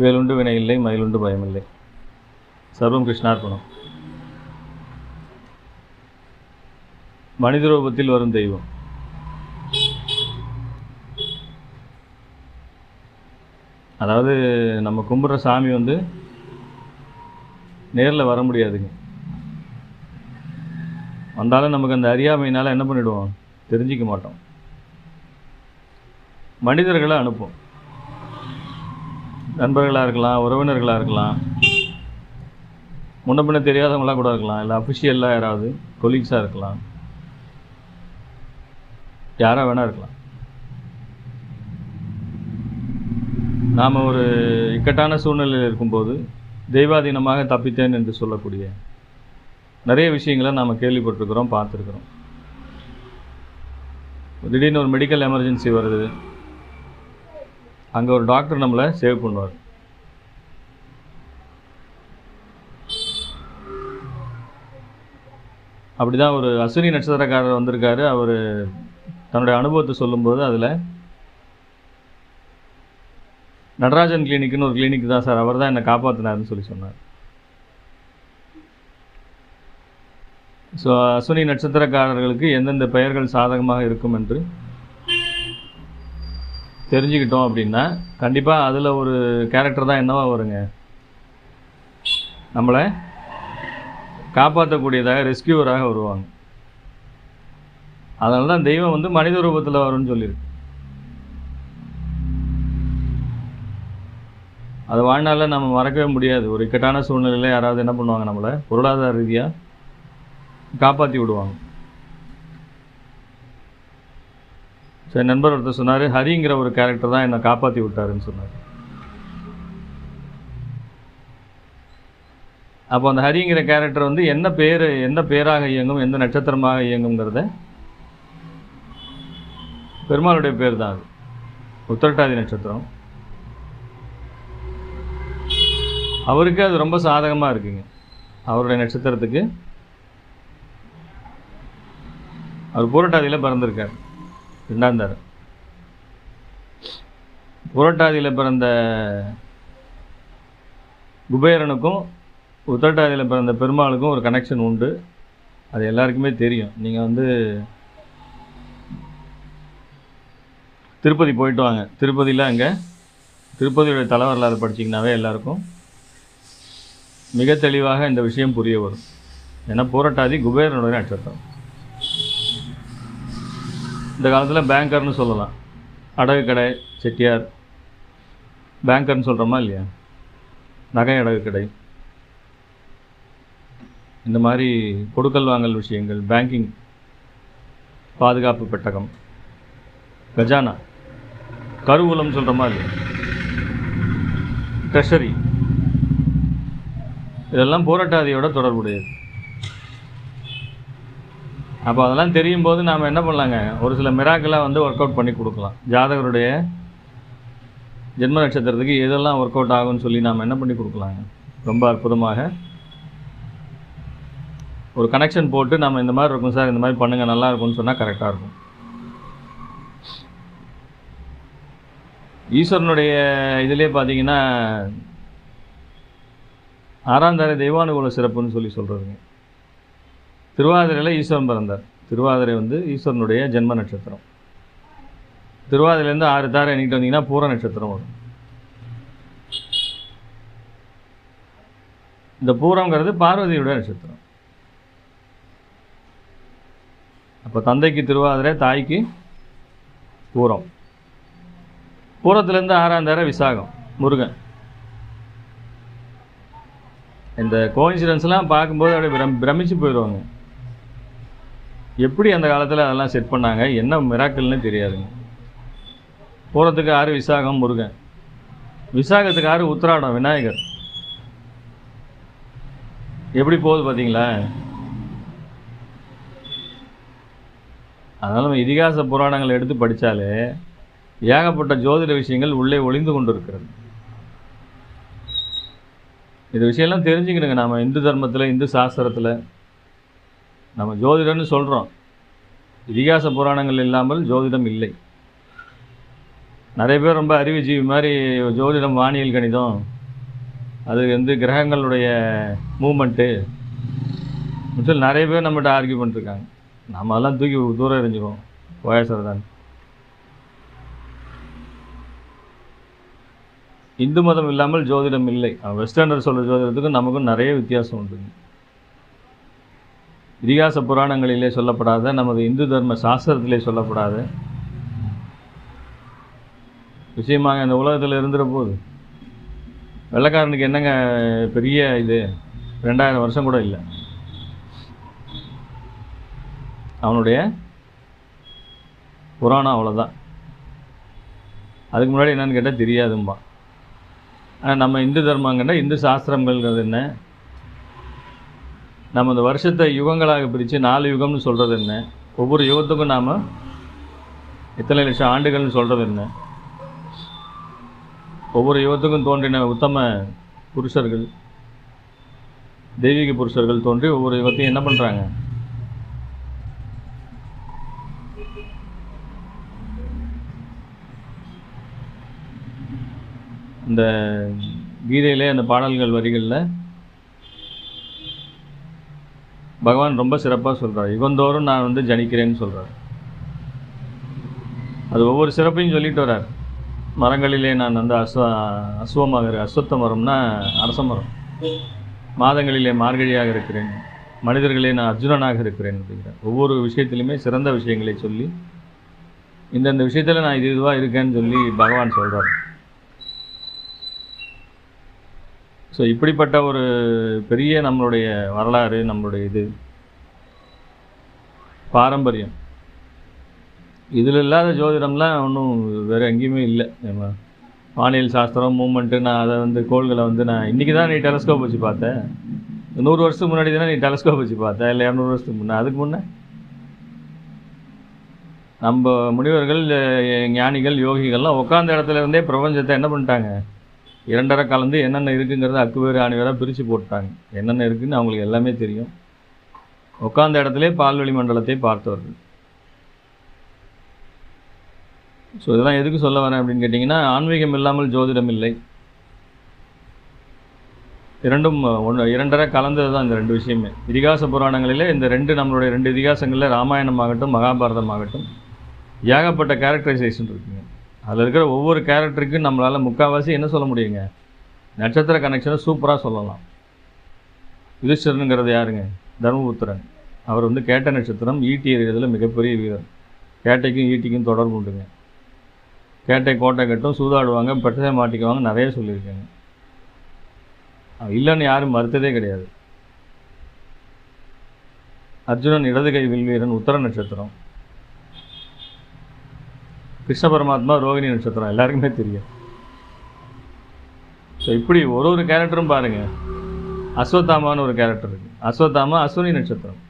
வேலுண்டு வினை இல்லை, மயிலுண்டு பயமில்லை. சர்வம் கிருஷ்ணார்ப்பணம். மனித ரூபத்தில் வரும் தெய்வம். அதாவது நம்ம கும்பிட்ற சாமி நேரில் வர முடியாதுங்க. வந்தாலும் நமக்கு அந்த அறியாமையினால் என்ன பண்ணிவிடுவோம், தெரிஞ்சிக்க மாட்டோம். மனிதர்களை அனுப்போம். நண்பர்களாக இருக்கலாம், உறவினர்களாக இருக்கலாம், முன்ன பின்ன தெரியாதவங்களாக கூட இருக்கலாம், இல்லை அஃபிஷியலாக யாராவது கொலீக்ஸாக இருக்கலாம், யாராக வேணா இருக்கலாம். நாம் ஒரு இக்கட்டான சூழ்நிலையில் இருக்கும்போது தெய்வாதீனமாக தப்பித்தேன் என்று சொல்லக்கூடிய நிறைய விஷயங்களை நாம் கேள்விப்பட்டிருக்கிறோம், பார்த்துருக்குறோம். திடீர்னு ஒரு மெடிக்கல் எமர்ஜென்சி வருது, அங்கே ஒரு டாக்டர் நம்மளை சேவ் பண்ணுவார். அப்படி தான் ஒரு அஸ்வினி நட்சத்திரக்காரர் வந்திருக்காரு. அவர் தன்னுடைய அனுபவத்தை சொல்லும்போது அதில் நடராஜன் கிளினிக்னு ஒரு கிளினிக் தான் சார், அவர் தான் என்னை காப்பாற்றினார்னு சொல்லி சொன்னார். ஸோ அஸ்வினி நட்சத்திரக்காரர்களுக்கு எந்தெந்த பெயர்கள் சாதகமாக இருக்கும் என்று தெரிஞ்சுக்கிட்டோம் அப்படின்னா கண்டிப்பாக அதில் ஒரு கேரக்டர் தான் என்னவா வருங்க, நம்மளை காப்பாற்றக்கூடியதாக, ரெஸ்கியூவராக வருவாங்க. அதனால தான் தெய்வம் மனித ரூபத்தில் வரும்னு சொல்லியிருக்கு. அது வாழ்நாளில் நம்ம மறக்கவே முடியாது. ஒரு இக்கட்டான சூழ்நிலையில் யாராவது என்ன பண்ணுவாங்க, நம்மளை பொருளாதார ரீதியாக காப்பாற்றி விடுவாங்க. சரி, நண்பர் ஒருத்தர் சொன்னார், ஹரிங்கிற ஒரு கேரக்டர் தான் என்னை காப்பாற்றி விட்டாருன்னு சொன்னார். அப்போ அந்த ஹரிங்கிற கேரக்டர் என்ன பேர், எந்த பேராக இயங்கும், எந்த நட்சத்திரமாக இயங்குங்கிறத, பெருமாளுடைய பேர் தான் அது. உத்திரட்டாதி நட்சத்திரம். அவருக்கு அது ரொம்ப சாதகமாக இருக்குங்க. அவருடைய நட்சத்திரத்துக்கு அவர் பூரட்டாதியில் பிறந்திருக்கார், 2ஆம் தரம். பூரட்டாதியில் பிறந்த குபேரனுக்கும் உத்திரட்டாதியில் பிறந்த பெருமாளுக்கும் ஒரு கனெக்ஷன் உண்டு. அது எல்லாருக்குமே தெரியும். நீங்கள் திருப்பதி போயிட்டு வாங்க. திருப்பதியில் அங்கே திருப்பதியுடைய தலைவரலாறு படிச்சிங்கனாவே எல்லாருக்கும் மிக தெளிவாக இந்த விஷயம் புரிய வரும். ஏன்னா பூரட்டாதி குபேரனுடைய நட்சத்திரம். இந்த காலத்தில் பேங்கர்னு சொல்லலாம். அடகு கடை செட்டியார் பேங்கர்னு சொல்கிறோமா இல்லையா? நகை அடகு கடை, இந்த மாதிரி கொடுக்கல் வாங்கல் விஷயங்கள், பேங்கிங், பாதுகாப்பு பெட்டகம், கஜானா, கருவூலம் சொல்கிறோமா இல்லையா, ட்ரெஷரி, இதெல்லாம் பூரட்டாதியோட தொடர்புடையது. அப்போ அதெல்லாம் தெரியும் போது நாம் என்ன பண்ணலாங்க, ஒரு சில மிராக்கெல்லாம் ஒர்க் அவுட் பண்ணி கொடுக்கலாம். ஜாதகருடைய ஜென்ம நட்சத்திரத்துக்கு எதெல்லாம் ஒர்க் அவுட் ஆகும்னு சொல்லி நாம் என்ன பண்ணி கொடுக்கலாங்க, ரொம்ப அற்புதமாக ஒரு கனெக்ஷன் போட்டு நம்ம இந்த மாதிரி இருக்கும் சார், இந்த மாதிரி பண்ணுங்கள் நல்லா இருக்கும்னு சொன்னால் கரெக்டாக இருக்கும். ஈஸ்வரனுடைய இதிலே பார்த்தீங்கன்னா 6ஆம் தர தெய்வானுகூல சிறப்புன்னு சொல்லி சொல்கிறதுங்க. திருவாதிரையில் ஈஸ்வரன் பிறந்தார். திருவாதிரை ஈஸ்வரனுடைய ஜென்ம நட்சத்திரம். திருவாதிரையிலேருந்து 6 தாரை எண்ணிட்டு வந்தீங்கன்னா பூர நட்சத்திரம் வரும். இந்த பூரங்கிறது பார்வதியுடைய நட்சத்திரம். அப்போ தந்தைக்கு திருவாதிரை, தாய்க்கு பூரம். பூரத்துலேருந்து 6ஆம் தாரை விசாகம், முருகன். இந்த கோயின்சிடன்ஸ்லாம் பார்க்கும்போது அப்படியே பிரமிச்சு போயிடுவாங்க. எப்படி அந்த காலத்தில் அதெல்லாம் செட் பண்ணாங்க, என்ன மிராக்கல்னு தெரியாதுங்க. பூரத்துக்கு 6 விசாகம் முருகன், விசாகத்துக்கு 6 உத்திராடம் விநாயகர். எப்படி போகுது பார்த்தீங்களா? அதனால் நம்ம இதிகாச புராணங்களை எடுத்து படித்தாலே ஏகப்பட்ட ஜோதிட விஷயங்கள் உள்ளே ஒளிந்து கொண்டு இருக்கிறது. இந்த விஷயம்லாம் தெரிஞ்சுக்கணுங்க. நாம் இந்து தர்மத்தில், இந்து சாஸ்திரத்தில் நம்ம ஜோதிடம்னு சொல்கிறோம். இதிகாச புராணங்கள் இல்லாமல் ஜோதிடம் இல்லை. நிறைய பேர் ரொம்ப அறிவுஜீவி மாதிரி ஜோதிடம் வானியல் கணிதம், அது வந்து கிரகங்களுடைய மூமெண்ட்டு சொல்லி நிறைய பேர் நம்மகிட்ட ஆர்கியூ பண்ணிருக்காங்க. நம்ம அதெல்லாம் தூக்கி தூரம் எறிஞ்சிருவோம். வயசுறதான் இந்து மதம் இல்லாமல் ஜோதிடம் இல்லை. வெஸ்டர்னர் சொல்கிற ஜோதிடத்துக்கும் நமக்கும் நிறைய வித்தியாசம் உண்டு. இதிகாச புராணங்களிலே சொல்லப்படாத, நமது இந்து தர்ம சாஸ்திரத்திலே சொல்லப்படாத விஷயமாக இந்த உலகத்தில் இருந்துற போது வெள்ளைக்காரனுக்கு என்னங்க பெரிய இது, 2000 வருஷம் கூட இல்லை. அவனுடைய புராணம் அவ்வளோதான். அதுக்கு முன்னாடி என்னன்னு கேட்டால் தெரியாதும்பா. ஆனால் நம்ம இந்து தர்மங்கன்னா இந்து சாஸ்திரங்கள்ங்கிறது என்ன, நம்ம இந்த வருஷத்தை யுகங்களாக பிரித்து 4 யுகம்னு சொல்கிறது என்ன, ஒவ்வொரு யுகத்துக்கும் நாம் எத்தனை லட்சம் ஆண்டுகள்னு சொல்கிறது என்ன, ஒவ்வொரு யுகத்துக்கும் தோன்றின உத்தம புருஷர்கள், தெய்வீக புருஷர்கள் தோன்றி ஒவ்வொரு யுகத்தையும் என்ன பண்ணுறாங்க, இந்த கீதையிலே அந்த பாடல்கள் வரிகளில் பகவான் ரொம்ப சிறப்பாக சொல்கிறார். யுகந்தோறும் நான் வந்து ஜனிக்கிறேன்னு சொல்கிறார். அது ஒவ்வொரு சிறப்பையும் சொல்லிட்டு வர்றார். மரங்களிலே நான் வந்து அஸ்வமாக அஸ்வத்த மரம்னா அரச மரம், மாதங்களிலே மார்கழியாக இருக்கிறேன், மனிதர்களே நான் அர்ஜுனனாக இருக்கிறேன் அப்படிங்கிறார். ஒவ்வொரு விஷயத்திலுமே சிறந்த விஷயங்களை சொல்லி இந்தந்த விஷயத்தில் நான் இதுவாக இருக்கேன்னு சொல்லி பகவான் சொல்கிறார். ஸோ இப்படிப்பட்ட ஒரு பெரிய நம்மளுடைய வரலாறு, நம்மளுடைய இது பாரம்பரியம், இதில் இல்லாத ஜோதிடம்லாம் ஒன்றும் வேறு எங்கேயுமே இல்லை. நம்ம வானியல் சாஸ்திரம் மூமெண்ட்டு, நான் அதை வந்து கோள்களை வந்து நான் இன்றைக்கி தான் நீ டெலஸ்கோப் வச்சு பார்த்தேன், 100 வருஷத்துக்கு முன்னாடி தானே நீ டெலஸ்கோப் வச்சு பார்த்தேன், இல்லை 200 வருஷத்துக்கு முன்னே, அதுக்கு முன்னே நம்ம முனிவர்கள், ஞானிகள், யோகிகள்லாம் உட்காந்த இடத்துல இருந்தே பிரபஞ்சத்தை என்ன பண்ணிட்டாங்க, 2.5 கலந்து என்னென்ன இருக்குங்கிறத அக்கு வேறு ஆணி வேற பிரித்து போட்டாங்க. என்னென்ன இருக்குதுன்னு அவங்களுக்கு எல்லாமே தெரியும். உட்காந்த இடத்துல பால்வெளி மண்டலத்தை பார்த்தவர்கள். ஸோ இதெல்லாம் எதுக்கு சொல்ல வரேன் அப்படின்னு கேட்டிங்கன்னா, ஆன்மீகம் இல்லாமல் ஜோதிடம் இல்லை. இரண்டும் 2.5 கலந்தது தான் இந்த 2 விஷயமே. இதிகாச புராணங்களில் இந்த நம்மளுடைய 2 இதிகாசங்களில் ராமாயணமாகட்டும் மகாபாரதமாகட்டும் ஏகப்பட்ட கேரக்டரைசேஷன் இருக்குங்க. அதில் இருக்கிற ஒவ்வொரு கேரக்டருக்கும் நம்மளால் முக்கால்வாசி என்ன சொல்ல முடியுங்க, நட்சத்திர கனெக்ஷனை சூப்பராக சொல்லலாம். யுதிஷ்டரனுங்கிறது யாருங்க, தர்மபுத்திரன். அவர் வந்து கேட்ட நட்சத்திரம், ஈட்டி எறிகிறதுல மிகப்பெரிய வீரர். கேட்டைக்கும் ஈட்டிக்கும் தொடர்பு உண்டுங்க. கேட்டை கோட்டை கட்டும், சூதாடுவாங்க, பெட்டதை மாட்டிக்குவாங்க, நிறைய சொல்லியிருக்காங்க. இல்லைன்னு யாரும் மறுத்ததே கிடையாது. அர்ஜுனன் இடது கை வில்வீரன், உத்தர நட்சத்திரம். கிருஷ்ண பரமாத்மா ரோகிணி நட்சத்திரம், எல்லாருக்குமே தெரியும். ஸோ இப்படி ஒரு கேரக்டரும் பாருங்கள். அஸ்வத்தாமான்னு ஒரு கேரக்டர் இருக்குது. அஸ்வத்தாமா அஸ்வினி நட்சத்திரம்,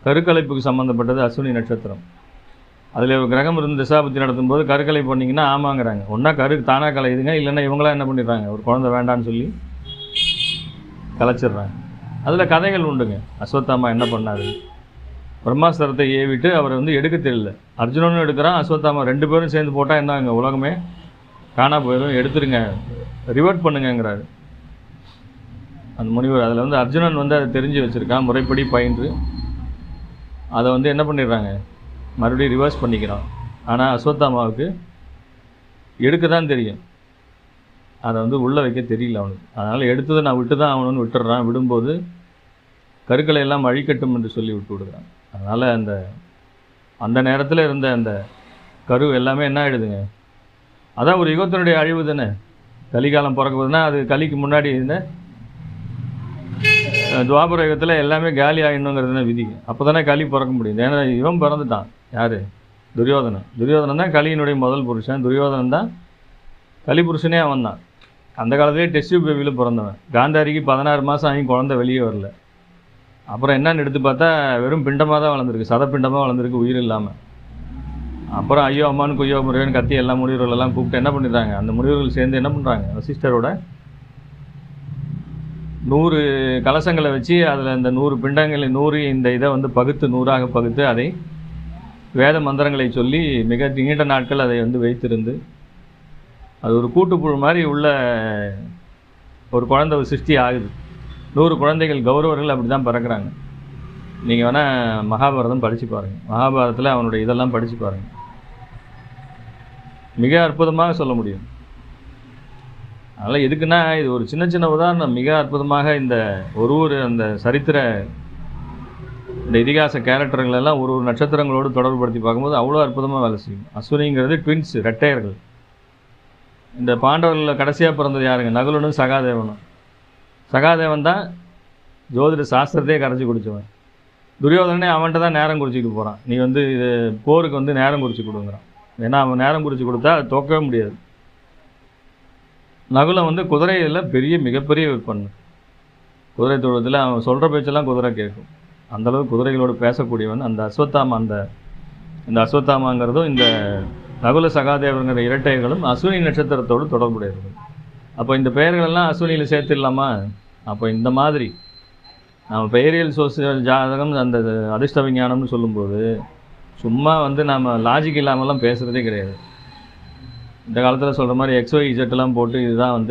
கருக்கலைப்புக்கு சம்மந்தப்பட்டது அஸ்வினி நட்சத்திரம். அதில் ஒரு கிரகம் இருந்து திசாபத்தி நடத்தும் போது கருக்கலை பண்ணிங்கன்னா ஆமாங்கிறாங்க. ஒன்றா தானாக கலையுதுங்க, இல்லைன்னா இவங்களாம் என்ன பண்ணிடுறாங்க, ஒரு குழந்தை வேண்டான்னு சொல்லி கலைச்சிட்றாங்க. அதில் கதைகள் உண்டுங்க. அஸ்வத்தாமா என்ன பண்ணார், பிரம்மாஸ்திரத்தை ஏவிட்டு அவரை வந்து எடுக்க தெரியல. அர்ஜுனனும் எடுக்கிறான், அஸ்வத்தாமா 2 பேரும் சேர்ந்து போட்டால் என்னங்க உலகமே காணா போயிடும், எடுத்துருங்க, ரிவர்ட் பண்ணுங்கிறாரு அந்த முனிவர். அதில் வந்து அர்ஜுனன் வந்து அதை தெரிஞ்சு வச்சுருக்கான், முறைப்படி பயின்று அதை வந்து என்ன பண்ணிடுறாங்க, மறுபடியும் ரிவர்ஸ் பண்ணிக்கிறான். ஆனால் அஸ்வத்தாமாவுக்கு எடுக்க தான் தெரியும், அதை வந்து உள்ளே வைக்க தெரியல அவனுக்கு. அதனால் எடுத்ததை நான் விட்டு தான் அவனு விட்டுடுறான். விடும்போது கருக்களை எல்லாம் அழிக்கட்டும் என்று சொல்லி விட்டு விடுறான். அதனால் அந்த நேரத்தில் இருந்த அந்த கரு எல்லாமே என்ன ஆகிடுதுங்க, அதான் ஒரு யுகத்தினுடைய அழிவு தானே. கலிகாலம் பிறக்குதுன்னா அது கலிக்கு முன்னாடி இருந்த துவாபர யுகத்தில் எல்லாமே காலி ஆகிடணுங்கிறது தான் விதி. அப்போ தானே களி பிறக்க முடியும். ஏன்னா இவன் பிறந்துட்டான், யார், துரியோதனன் தான் கலியினுடைய முதல் புருஷன். துரியோதனன் தான் கலி புருஷனே அவன் தான். அந்த காலத்திலே டெஸ்ட் பேபியில் பிறந்தவன். காந்தாரிக்கு 16 மாதம் ஆகி குழந்தை வெளியே வரல. அப்புறம் என்னன்னு எடுத்து பார்த்தா வெறும் பிண்டமாக தான் வளர்ந்துருக்கு, சதப்பிண்டமாக வளர்ந்துருக்கு, உயிர் இல்லாமல். அப்புறம் ஐயோ அம்மானு கொய்யோ முருகன் கத்தி எல்லா முனிவர்களெல்லாம் கூப்பிட்டு என்ன பண்ணிடுறாங்க, அந்த முனிவர்கள் சேர்ந்து என்ன பண்ணுறாங்க, வசிஷ்டரோட 100 கலசங்களை வச்சு அதில் இந்த 100 பிண்டங்களை 100 இந்த இதை வந்து பகுத்து 100ஆக பகுத்து அதை வேத மந்திரங்களை சொல்லி மிக நீண்ட நாட்கள் அதை வந்து வைத்திருந்து அது ஒரு கூட்டுப்புழு மாதிரி உள்ள ஒரு குழந்தை சிருஷ்டி ஆகுது. 100 குழந்தைகள் கௌரவர்கள் அப்படி தான் பிறக்கிறாங்க. நீங்கள் வேணால் மகாபாரதம் படித்து பாருங்கள். மகாபாரதத்தில் அவனுடைய இதெல்லாம் படித்து பாருங்கள். மிக அற்புதமாக சொல்ல முடியும். அதனால் எதுக்குன்னா, இது ஒரு சின்ன சின்ன உதாரணம். மிக அற்புதமாக இந்த ஒரு அந்த சரித்திர இந்த இதிகாச கேரக்டர்கள் எல்லாம் ஒரு நட்சத்திரங்களோடு தொடர்புபடுத்தி பார்க்கும்போது அவ்வளோ அற்புதமாக வேலை செய்யும். அஸ்வினிங்கிறது ட்வின்ஸ், ரெட்டையர்கள். இந்த பாண்டவர்களில் கடைசியாக பிறந்தது யாருங்க? நகுலனும் சகாதேவனும். சகாதேவன் தான் ஜோதிட சாஸ்திரத்தையே கரைச்சி குடிச்சவன். துரியோதனே அவன்கிட்ட தான் நேரம் குறிச்சிக்கிட்டு போகிறான். நீ இது போருக்கு நேரம் குறித்து கொடுங்குறான். ஏன்னா அவன் நேரம் குறித்து கொடுத்தா அது தோக்கவே முடியாது. நகுலம் குதிரையில் மிகப்பெரிய விற்பனை. குதிரை தொழுவத்தில் அவன் சொல்கிற பேச்செல்லாம் குதிரை கேட்கும். அந்தளவு குதிரைகளோடு பேசக்கூடியவன் அந்த அஸ்வத்தாமா. இந்த அஸ்வத்தாமாங்கிறதும் இந்த நகுல சகாதேவங்கிற இரட்டையர்களும் அஸ்வினி நட்சத்திரத்தோடு தொடர்புடையவர்கள். அப்போ இந்த பெயர்களெல்லாம் அஸ்வினியில் சேர்த்துடலாமா? அப்போ இந்த மாதிரி நம்ம பெயரியல் சோசியல் ஜாதகம் அந்த அதிர்ஷ்ட விஞ்ஞானம்னு சொல்லும்போது சும்மா நம்ம லாஜிக் இல்லாமலாம் பேசுகிறதே கிடையாது. இந்த காலத்தில் சொல்கிற மாதிரி XY Z போட்டு இதுதான்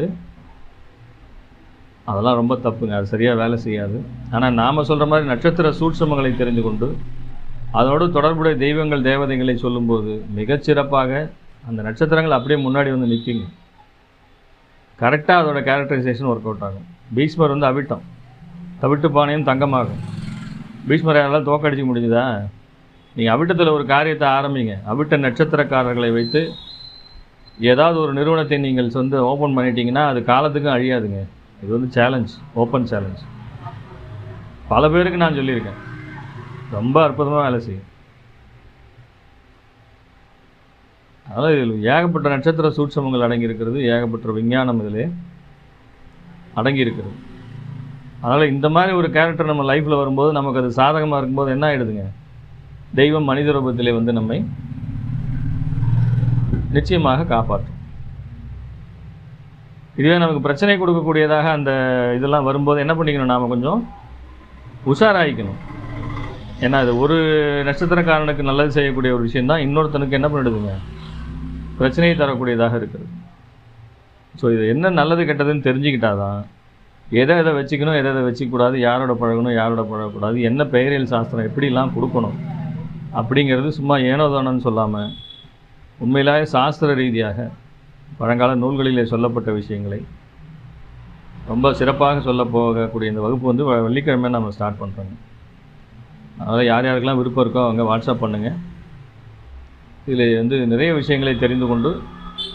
அதெல்லாம் ரொம்ப தப்புங்க. அது சரியாக வேலை செய்யாது. ஆனால் நாம் சொல்கிற மாதிரி நட்சத்திர சூட்சமங்களை தெரிந்து கொண்டு அதோடு தொடர்புடைய தெய்வங்கள் தேவதைகளை சொல்லும்போது மிகச்சிறப்பாக அந்த நட்சத்திரங்கள் அப்படியே முன்னாடி நிற்குங்க. கரெக்டாக அதோட கேரக்டரைசேஷன் ஒர்க் அவுட் ஆகும். பீஷ்மர் அவிட்டம், தவிட்டு பானையும் தங்கமாகும். பீஷ்மர் யாரெல்லாம் தோக்கடிச்சு முடிஞ்சுதா? நீங்கள் அவிட்டத்தில் ஒரு காரியத்தை ஆரம்பிங்க. அவிட்ட நட்சத்திரக்காரர்களை வைத்து ஏதாவது ஒரு நிறுவனத்தை நீங்கள் ஓப்பன் பண்ணிட்டீங்கன்னா அது காலத்துக்கும் அழியாதுங்க. இது சேலஞ்ச், ஓப்பன் சேலஞ்ச். பல பேருக்கு நான் சொல்லியிருக்கேன். ரொம்ப அற்புதமாக வேலை செய்யும். அதனால் இதில் ஏகப்பட்ட நட்சத்திர சூட்சமங்கள் அடங்கியிருக்கிறது, ஏகப்பட்ட விஞ்ஞானம் இதில் அடங்கியிருக்கிறது. அதனால் இந்த மாதிரி ஒரு கேரக்டர் நம்ம லைஃப்பில் வரும்போது நமக்கு அது சாதகமாக இருக்கும்போது என்ன ஆகிடுதுங்க? தெய்வம் மனித ரூபத்திலே நம்மை நிச்சயமாக காப்பாற்றும். இதுவே நமக்கு பிரச்சனை கொடுக்கக்கூடியதாக அந்த இதெல்லாம் வரும்போது என்ன பண்ணிக்கணும்? நாம் கொஞ்சம் உஷாராகிக்கணும். ஏன்னா அது ஒரு நட்சத்திரக்காரனுக்கு நல்லது செய்யக்கூடிய ஒரு விஷயந்தான் இன்னொருத்தனுக்கு என்ன பண்ணிடுதுங்க? பிரச்சனையை தரக்கூடியதாக இருக்குது. ஸோ இது என்ன நல்லது கெட்டதுன்னு தெரிஞ்சுக்கிட்டாதான் எதை வச்சுக்கணும், எதை வச்சுக்கூடாது, யாரோட பழகணும், யாரோட பழகக்கூடாது, என்ன பெயரியல் சாஸ்திரம் எப்படிலாம் கொடுக்கணும் அப்படிங்கிறது சும்மா ஏனோதானன்னு சொல்லாமல் உண்மையிலேயே சாஸ்திர ரீதியாக பழங்கால நூல்களிலே சொல்லப்பட்ட விஷயங்களை ரொம்ப சிறப்பாக சொல்ல போகக்கூடிய இந்த வகுப்பு வெள்ளிக்கிழமை நம்ம ஸ்டார்ட் பண்ணுறோங்க. அதனால் யார் யாருக்கெல்லாம் விருப்பம் இருக்கோ அவங்க வாட்ஸ்அப் பண்ணுங்கள். இதில் நிறைய விஷயங்களை தெரிந்து கொண்டு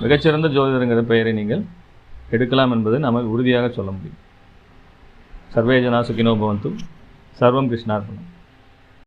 மிகச்சிறந்த ஜோதிடருங்கிற பெயரை நீங்கள் எடுக்கலாம் என்பதை நம்ம உறுதியாக சொல்ல முடியும். சர்வே ஜனா சுகினோ பவந்து. சர்வம் கிருஷ்ணார்ப்பணம்.